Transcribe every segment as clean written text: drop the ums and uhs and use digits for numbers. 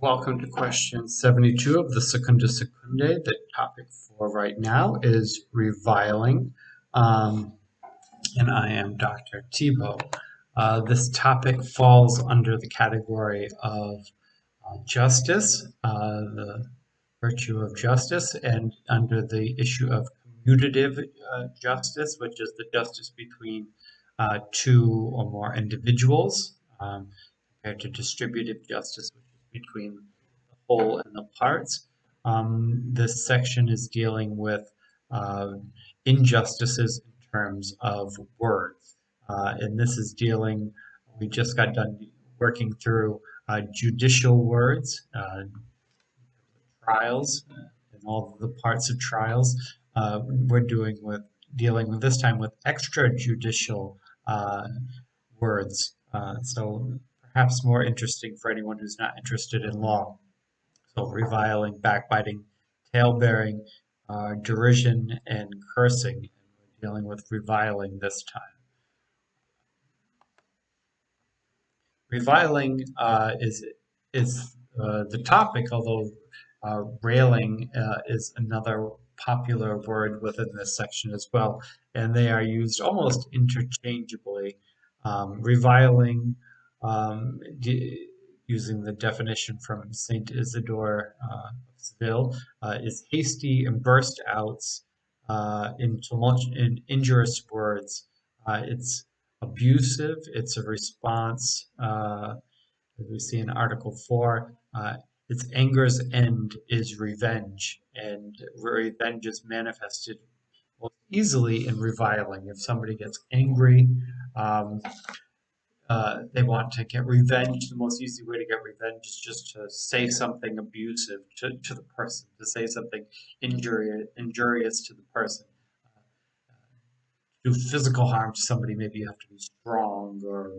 Welcome to question 72 of the Secunda Secundae. The topic for right now is reviling, and I am Dr. Thibault. This topic falls under the category of justice, the virtue of justice, and under the issue of commutative justice, which is the justice between two or more individuals, compared to distributive justice, which is between the whole and the parts. This section is dealing with uh, injustices in terms of words. And this is dealing, we just got done working through judicial words, trials, and all the parts of trials. We're dealing with this time with extrajudicial words. So perhaps more interesting for anyone who's not interested in law. So reviling, backbiting, talebearing, derision, and cursing. And we're dealing with reviling this time. Reviling is the topic, although railing is another popular word within this section as well, and they are used almost interchangeably. Reviling, using the definition from Saint Isidore of Seville, is hasty and burst outs in injurious words. It's abusive. It's a response, as we see in Article 4. Its anger's end is revenge, and revenge is manifested most easily in reviling. If somebody gets angry, um, they want to get revenge. The most easy way to get revenge is just to say something abusive to the person, to say something injurious to the person. Do physical harm to somebody, maybe you have to be strong or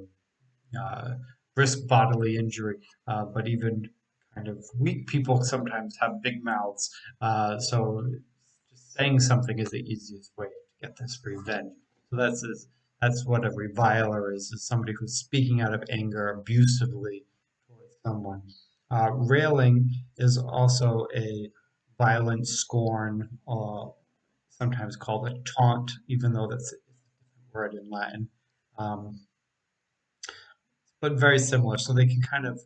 risk bodily injury. But even kind of weak people sometimes have big mouths. So just saying something is the easiest way to get this revenge. So that's what a reviler is somebody who's speaking out of anger abusively towards someone. Railing is also a violent scorn, sometimes called a taunt, even though that's a different word in Latin. Um, but very similar. So they can kind of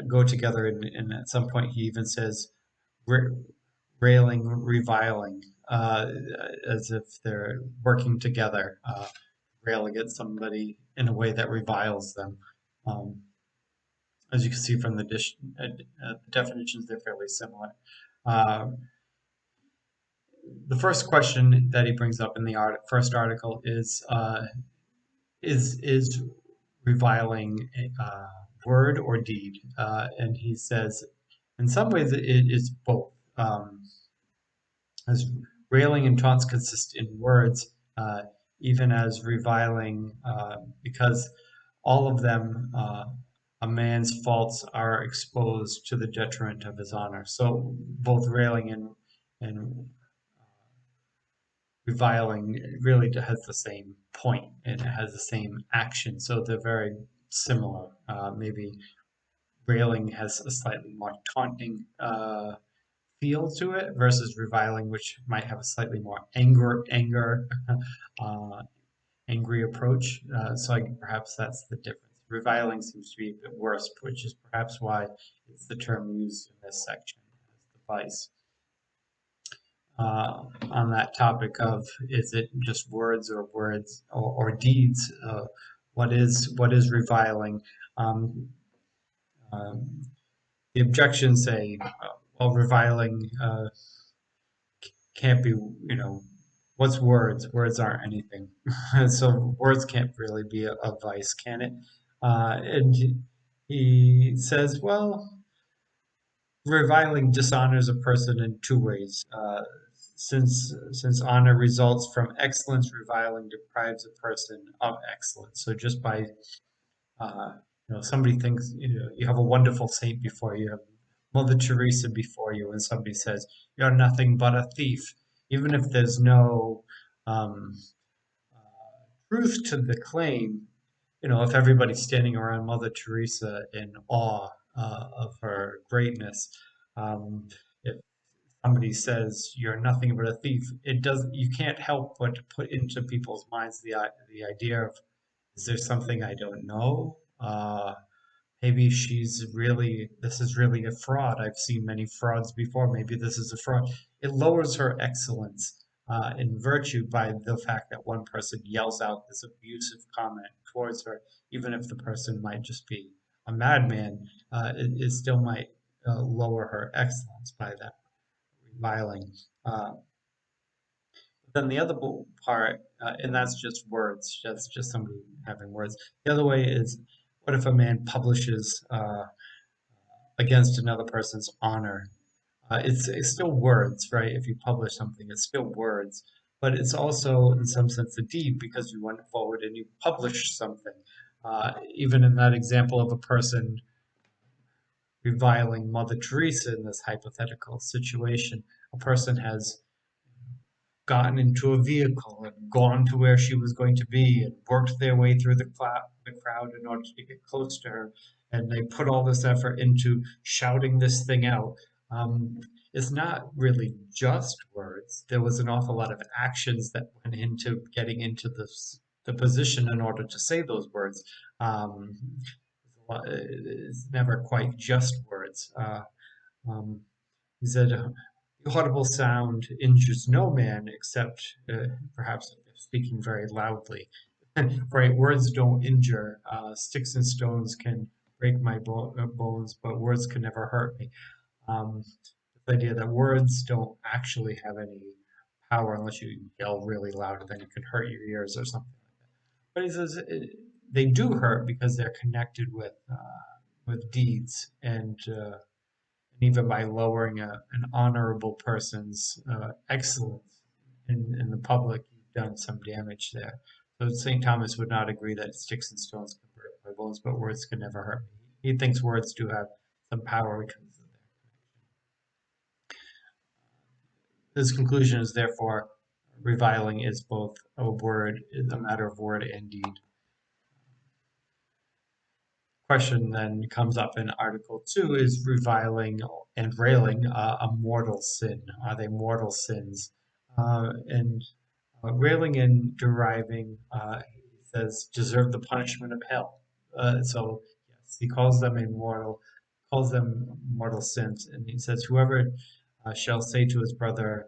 go together. And at some point, he even says railing, reviling, as if they're working together, railing at somebody in a way that reviles them. Um, as you can see from the definitions, they're fairly similar. Uh, the first question that he brings up in the first article is reviling word or deed? And he says, in some ways, it is both. As railing and taunts consist in words, even as reviling, because all of them, a man's faults are exposed to the detriment of his honor. So both railing and reviling really has the same point. It has the same action. So they're very similar. Maybe railing has a slightly more taunting feel to it versus reviling, which might have a slightly more uh, angry approach. Perhaps that's the difference. Reviling seems to be a bit worse, which is perhaps why it's the term used in this section as the vice. On that topic of, is it just words or deeds? What is reviling? Um, um, the objections say, well, reviling can't be, what's words? Words aren't anything. So words can't really be a vice, can it? And he says, well, reviling dishonors a person in two ways. Since honor results from excellence, reviling deprives a person of excellence. So just by somebody thinks you have a wonderful saint before you, have Mother Teresa before you, and somebody says you're nothing but a thief, even if there's no um, truth to the claim. If everybody's standing around Mother Teresa in awe, of her greatness. If somebody says you're nothing but a thief, it does. You can't help but to put into people's minds the idea of, is there something I don't know? Maybe this is really a fraud. I've seen many frauds before. Maybe this is a fraud. It lowers her excellence in virtue by the fact that one person yells out this abusive comment towards her, even if the person might just be a madman. It still might lower her excellence by that reviling. Uh, then the other part, and that's just words, that's just somebody having words. The other way is, what if a man publishes against another person's honor? It's still words, right? If you publish something, it's still words, but it's also, in some sense, a deed because you went forward and you published something. Even in that example of a person reviling Mother Teresa in this hypothetical situation, a person has gotten into a vehicle and gone to where she was going to be and worked their way through the crowd in order to get close to her. And they put all this effort into shouting this thing out. Um, it's not really just words. There was an awful lot of actions that went into getting into the position in order to say those words. Um, it's never quite just words. Um, he said, "The audible sound injures no man except perhaps speaking very loudly." Right? Words don't injure. Sticks and stones can break my bones, but words can never hurt me. The idea that words don't actually have any power unless you yell really loud, then it could hurt your ears or something like that. But he says they do hurt because they're connected with deeds and even by lowering an honorable person's excellence in the public, you've done some damage there. So St. Thomas would not agree that sticks and stones can break my bones, but words can never hurt me. He thinks words do have some power because of their His conclusion is therefore reviling is both a matter of word and deed. Question then comes up in Article 2, is reviling and railing a mortal sin? Are they mortal sins? And railing and deriving, he says, deserve the punishment of hell. So, yes, he calls them mortal sins. And he says, whoever shall say to his brother,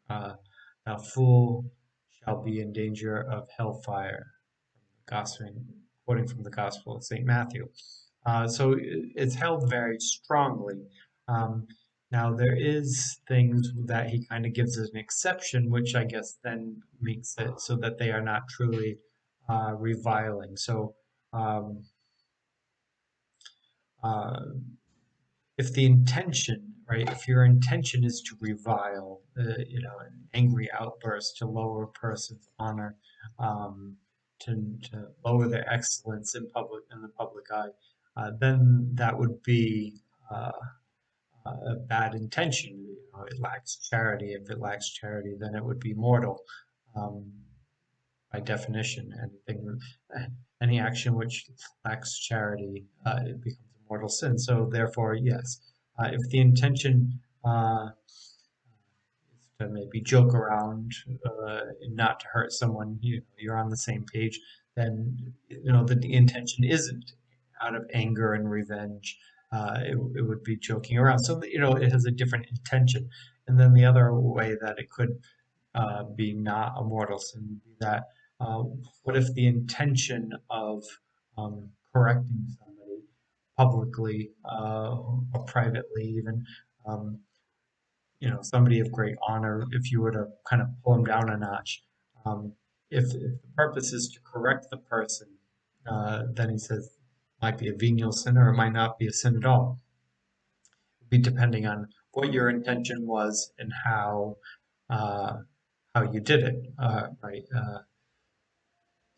thou fool, shall be in danger of hellfire. Gospel, quoting from the Gospel of St. Matthew. So it's held very strongly. Um, Now there is things that he kind of gives as an exception, which I guess then makes it so that they are not truly reviling. So um, uh, if the intention, right, if your intention is to revile, an angry outburst to lower a person's honor, um, to lower their excellence in the public eye, then that would be uh, a bad intention. It lacks charity. If it lacks charity, then it would be mortal. Um, by definition, any action which lacks charity, it becomes a mortal sin. So therefore, yes, if the intention is to maybe joke around, and not to hurt someone, you're on the same page, then the intention isn't out of anger and revenge. It would be joking around. So it has a different intention. And then the other way that it could be not a mortal sin would be that uh, what if the intention of correcting somebody publicly or privately even, um, somebody of great honor, if you were to kind of pull them down a notch, um, if the purpose is to correct the person, then he says it might be a venial sin or it might not be a sin at all. It would be depending on what your intention was and uh, how you did it, right?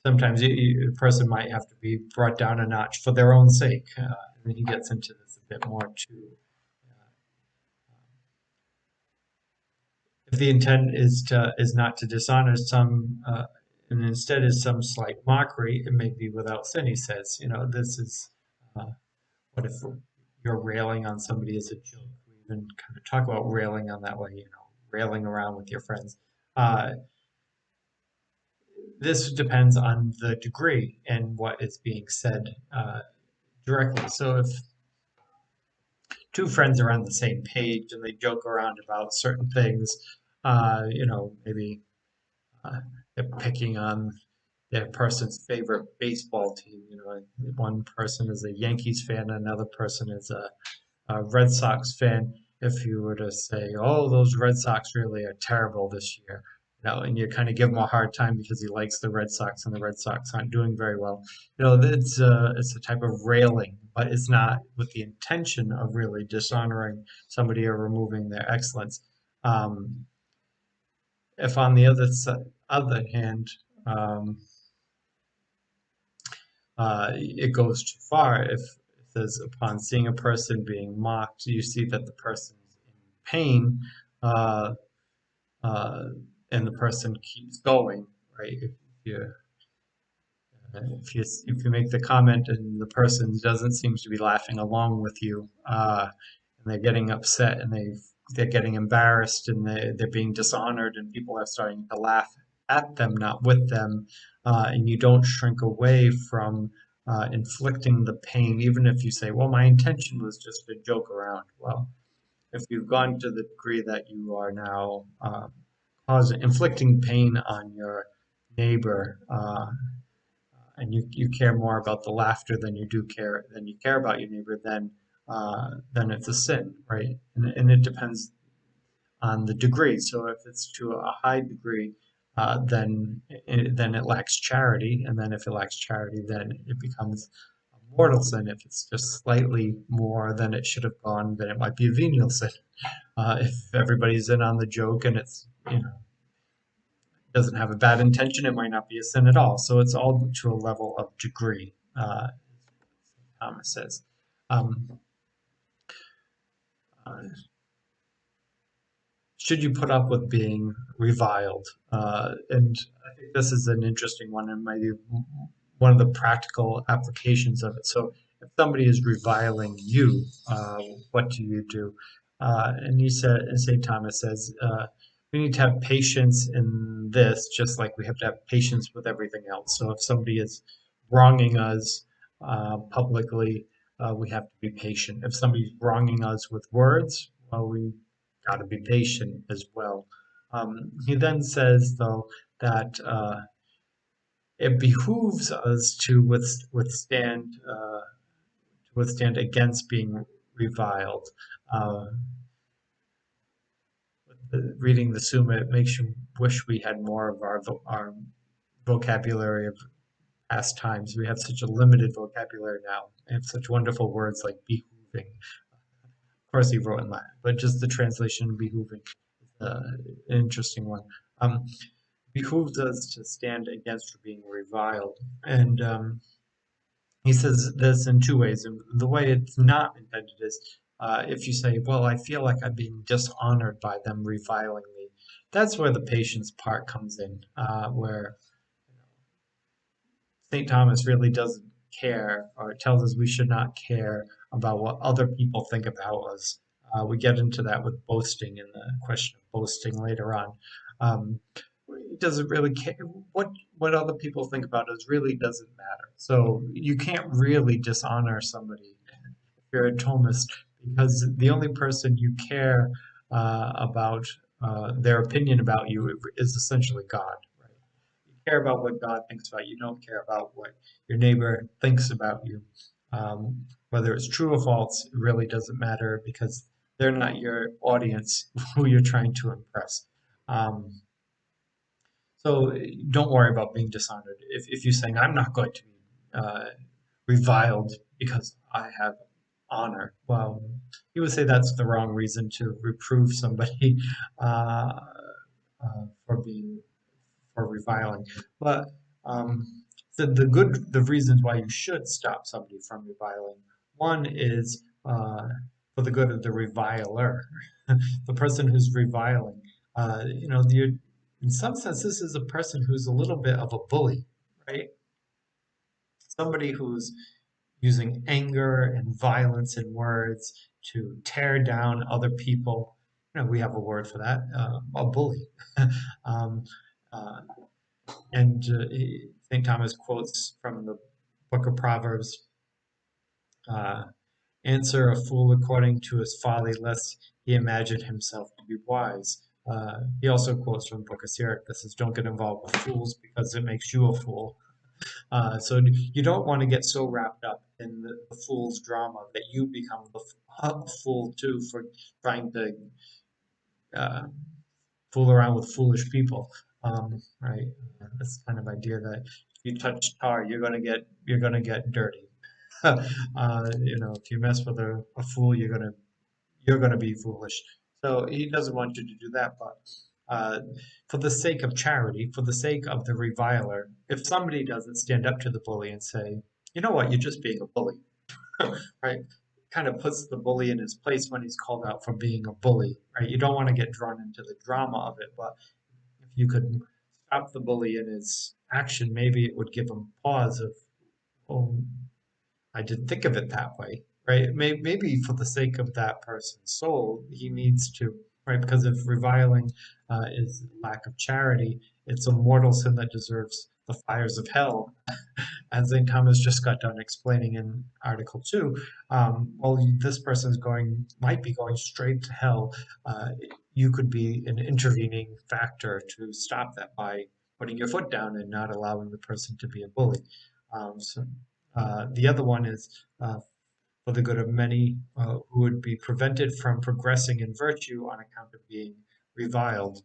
Sometimes a person might have to be brought down a notch for their own sake. And then he gets into this a bit more too. Uh, if the intent is not to dishonor some, and instead is some slight mockery, it may be without sin. He says, this is what if you're railing on somebody as a joke. We even kind of talk about railing on that way, railing around with your friends. Uh, this depends on the degree and what is being said directly. So if two friends are on the same page and they joke around about certain things, maybe uh, they're picking on their person's favorite baseball team. One person is a Yankees fan, another person is a Red Sox fan. If you were to say, "Oh, those Red Sox really are terrible this year," and you kind of give him a hard time because he likes the Red Sox and the Red Sox aren't doing very well. It's a type of railing, but it's not with the intention of really dishonoring somebody or removing their excellence. Um, if on the other hand, um, it goes too far. If it says, upon seeing a person being mocked, you see that the person is in pain, uh, uh, and the person keeps going, right? You if you make the comment and the person doesn't seem to be laughing along with you, and they're getting upset and they're getting embarrassed and they're being dishonored and people are starting to laugh at them, not with them, and you don't shrink away from inflicting the pain, even if you say, "Well, my intention was just to joke around." Well, if you've gone to the degree that you are now causing inflicting pain on your neighbor, and you care more about the laughter than you care about your neighbor, then it's a sin, right? And it depends on the degree. So if it's to a high degree, then it lacks charity, and then if it lacks charity, then it becomes a mortal sin. If it's just slightly more than it should have gone, then it might be a venial sin. If everybody's in on the joke and it's doesn't have a bad intention, it might not be a sin at all. So it's all to a level of degree, Thomas says. Um, uh, should you put up with being reviled? And I think this is an interesting one and maybe one of the practical applications of it. So if somebody is reviling you, what do you do? And St. Thomas says, we need to have patience in this, just like we have to have patience with everything else. So if somebody is wronging us publicly, we have to be patient. If somebody's wronging us with words, well, we got to be patient as well. He then says, though, that it behooves us to withstand against being reviled. Uh, Reading the Summa, it makes you wish we had more of our vocabulary of past times. We have such a limited vocabulary now. We have such wonderful words like behooving. Of course, he wrote in Latin, but just the translation behooving is an interesting one. Um, Behooves us to stand against being reviled. And he says this in two ways. And the way it's not intended is if you say, "Well, I feel like I'm being dishonored by them reviling me." That's where the patience part comes in, where St. Thomas really doesn't care, or tells us we should not care about what other people think about us. We get into that with boasting in the question of boasting later on. Um, it doesn't really care what other people think about us really doesn't matter. So you can't really dishonor somebody if you're a Thomist because the only person you care about their opinion about you is essentially God. Right? You care about what God thinks about you. You don't care about what your neighbor thinks about you. Whether it's true or false, it really doesn't matter because they're not your audience who you're trying to impress. Um, so don't worry about being dishonored. If you're saying, "I'm not going to be reviled because I have honor," well, you would say that's the wrong reason to reprove somebody uh, for being for reviling. But the reasons why you should stop somebody from reviling. One is for the good of the reviler, the person who's reviling. In some sense, this is a person who's a little bit of a bully, right? Somebody who's using anger and violence in words to tear down other people. We have a word for that, a bully. um, uh, and St. Thomas quotes from the book of Proverbs, uh, answer a fool according to his folly, lest he imagine himself to be wise. He also quotes from the book of Sirach that says, don't get involved with fools because it makes you a fool. So you don't want to get so wrapped up in the fool's drama that you become the fool too for trying to uh, fool around with foolish people, right? That's kind of idea that if you touch tar, you're gonna get dirty. If you mess with a fool, you're gonna be foolish. So he doesn't want you to do that, but uh, for the sake of charity, for the sake of the reviler, if somebody doesn't stand up to the bully and say, you know what, you're just being a bully, right? Kind of puts the bully in his place when he's called out for being a bully, right? You don't want to get drawn into the drama of it, but if you could stop the bully in his action, maybe it would give him pause of, oh, I didn't think of it that way, right? Maybe for the sake of that person's soul, he needs to, right? Because if reviling is lack of charity, it's a mortal sin that deserves the fires of hell, as St. Thomas just got done explaining in Article 2. Well, this person might be going straight to hell. You could be an intervening factor to stop that by putting your foot down and not allowing the person to be a bully. The other one is for the good of many who would be prevented from progressing in virtue on account of being reviled.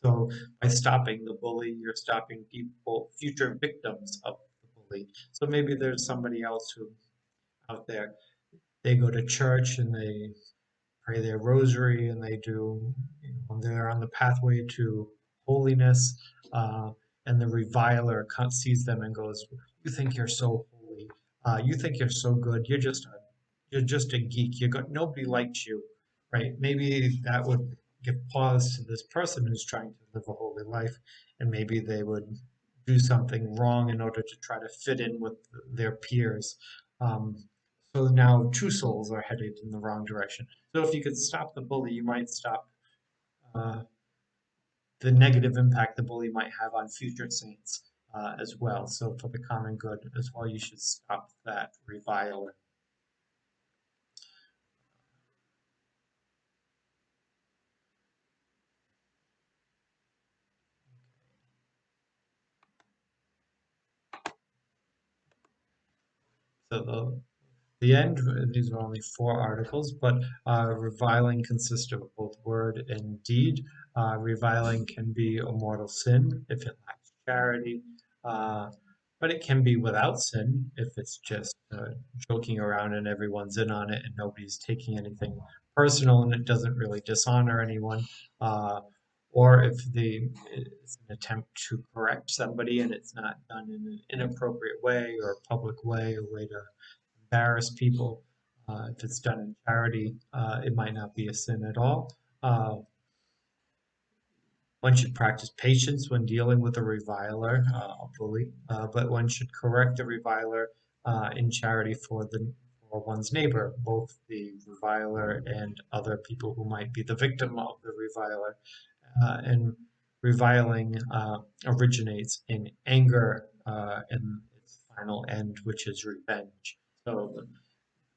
So by stopping the bully, you're stopping people, future victims of the bully. So maybe there's somebody else who out there, they go to church and they pray their rosary and they're on the pathway to holiness, uh, and the reviler sees them and goes, "You think you're so holy? You think you're so good? You're just a geek. Nobody likes you, right?" Maybe that would give pause to this person who's trying to live a holy life, and maybe they would do something wrong in order to try to fit in with their peers. Um, so now two souls are headed in the wrong direction. So if you could stop the bully, you might stop uh, the negative impact the bully might have on future saints as well. So for the common good as well, you should stop that reviler. So the end, these are only 4 articles, but reviling consists of both word and deed. Reviling can be a mortal sin if it lacks charity, uh, but it can be without sin if it's just joking around and everyone's in on it and nobody's taking anything personal and it doesn't really dishonor anyone. Uh, or if it's an attempt to correct somebody and it's not done in an inappropriate way or a public way, a way to embarrass people. If it's done in charity, it might not be a sin at all. Uh, one should practice patience when dealing with a reviler, a bully, but one should correct the reviler in charity for one's neighbor, both the reviler and other people who might be the victim of the reviler. And reviling originates in anger and its final end, which is revenge. So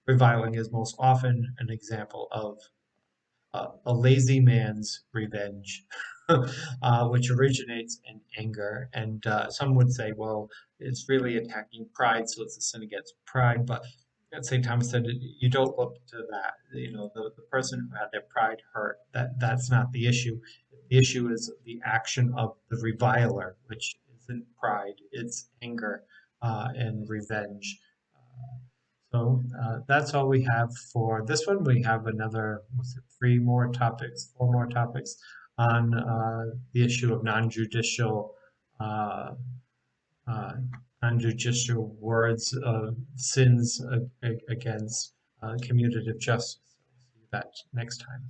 reviling is most often an example of a lazy man's revenge, which originates in anger. And some would say, well, it's really attacking pride, so it's a sin against pride. But St. Thomas said you don't look to that. The person who had their pride hurt, that's not the issue. The issue is the action of the reviler, which isn't pride, it's anger and revenge. So that's all we have for this one. We have another, was it 3 more topics, 4 more topics on the issue of uh, uh, non-judicial words, sins against commutative justice. So see that next time.